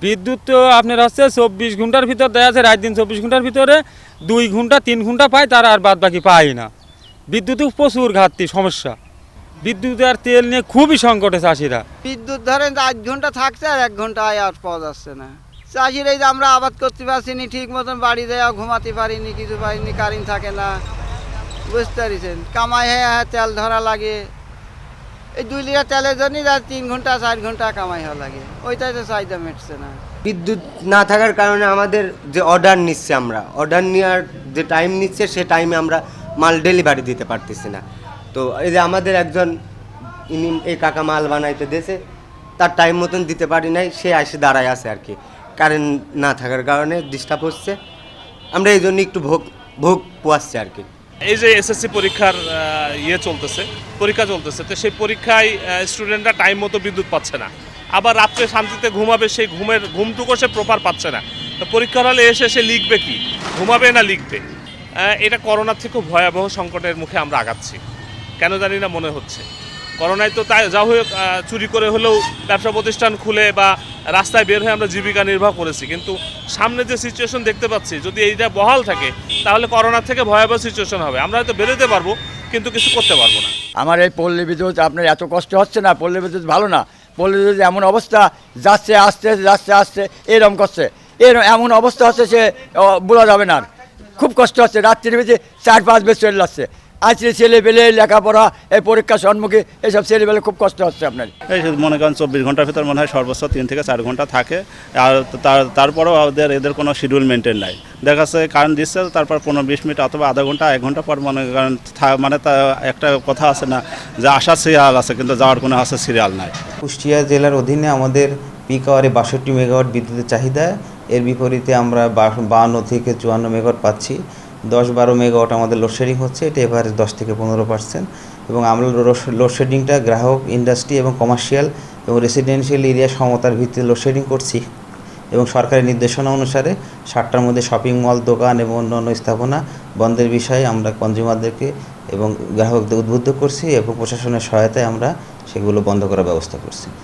বিদ্যুৎ তো আপনার হচ্ছে 24 ঘন্টার ভিতর দেওয়া আছে, রাত দিন 24 ঘন্টার ভিতরে 2 ঘন্টা 3 ঘন্টা পায়, তারা আর বাদ বাকি পায় না। বিদ্যুৎ প্রচুর ঘাটতি সমস্যা, বিদ্যুৎ আর তেল নিয়ে খুবই সংকটে চাষিরা। বিদ্যুৎ ধরেন 8 ঘন্টা থাকছে আর 1 ঘন্টা আর পাওয়া যাচ্ছে না। চাষিরা এই যে আমরা আবাদ করতে পারছি না, ঠিক মতন বাড়ি দেওয়া ঘুমাতে পারিনি, কিছু পারিনি, কারেন্ট থাকে না, বুঝতে পারছেন। কামাই হ্যাঁ তেল ধরা লাগে, এই 2 লিটার তেলের জন্যই 3 ঘন্টা 4 ঘন্টা কামাই হওয়া লাগে, ওইটাই তো চাহিদা মেটছে না। বিদ্যুৎ না থাকার কারণে আমাদের যে অর্ডার নিচ্ছে, আমরা অর্ডার নেওয়ার যে টাইম নিচ্ছে সে টাইমে আমরা মাল ডেলিভারি দিতে পারতেছি না। তো এই যে আমাদের একজন এই কাকা মাল বানাইতে দিয়েছে, তার টাইম মতন দিতে পারি নাই, সে এসে দাঁড়ায় আছে আর কি। কারেন্ট না থাকার কারণে ডিস্টার্ব হচ্ছে, আমরা এই জন্য একটু ভোগ পোয়াচ্ছি আর কি। এই যে এসএসসি পরীক্ষার পরীক্ষা চলতেছে, তো সেই পরীক্ষায় স্টুডেন্টরা টাইম মতো বিদ্যুৎ পাচ্ছে না, আবার রাত্রে শান্তিতে ঘুমাবে, সেই ঘুমটুকু সে প্রপার পাচ্ছে না। তো পরীক্ষার হলে এসে সে লিখবে কি, ঘুমাবে না লিখবে? এটা করোনার থেকেও ভয়াবহ সংকটের মুখে আমরা আগাচ্ছি, কেন জানি না মনে হচ্ছে। করোনায় তো তাই যা হোক চুরি করে হলেও ব্যবসা প্রতিষ্ঠান খুলে বা রাস্তায় বের হয়ে আমরা জীবিকা নির্বাহ করেছি, কিন্তু সামনে যে সিচুয়েশন দেখতে পাচ্ছি, যদি এইটা বহাল থাকে তাহলে করোনার থেকে ভয়াবহ সিচুয়েশন হবে। আমরা হয়তো বেরোতে পারবো কিন্তু কিছু করতে পারবো না। আমার এই পল্লী বিদ্যুৎ আপনার এত কষ্ট হচ্ছে না, পল্লী বিদ্যুৎ ভালো না। পল্লী বিদ্যুৎ এমন অবস্থা, যাচ্ছে আসতে এরকম করছে, এমন অবস্থা হচ্ছে সে বলা যাবে না। খুব কষ্ট হচ্ছে, রাত্রির বেজে 4-5 বেজ চলে যাচ্ছে। আজকে ছেলেপেলে লেখাপড়া, এই পরীক্ষা সম্মুখে এইসব ছেলেপেলে খুব কষ্ট হচ্ছে আপনার। এই মনে করেন 24 ঘন্টার ভিতর মনে হয় সর্বোচ্চ 3 থেকে 4 ঘন্টা থাকে, আর তারপরেও এদের কোনো শিডিউল মেনটেন নাই। দেখা যাচ্ছে কারেন্ট দিচ্ছে, তারপর 15-20 মিনিট অথবা আধা ঘন্টা 1 ঘন্টা পর মনে করেন তা একটা কথা আছে না যে আসার সিরিয়াল আছে, কিন্তু যাওয়ার কোনো আসার সিরিয়াল নাই। কুষ্টিয়া জেলার অধীনে আমাদের পিক আওয়ারে 62 মেগাওয়াট বিদ্যুতের চাহিদা, এর বিপরীতে আমরা 52 থেকে 54 মেগাওয়াট পাচ্ছি। 10-12 মেগাওয়াট আমাদের লোডশেডিং হচ্ছে, এটা এভারেজ 10 থেকে 15%। এবং আমরা লোডশেডিংটা গ্রাহক, ইন্ডাস্ট্রি এবং কমার্শিয়াল এবং রেসিডেন্সিয়াল এরিয়া সমতার ভিত্তিতে লোডশেডিং করছি। এবং সরকারি নির্দেশনা অনুসারে 7টার মধ্যে শপিং মল, দোকান এবং অন্যান্য স্থাপনা বন্ধের বিষয়ে আমরা কনজিউমারদেরকে এবং গ্রাহকদের উদ্বুদ্ধ করছি, এবং প্রশাসনের সহায়তায় আমরা সেগুলো বন্ধ করার ব্যবস্থা করছি।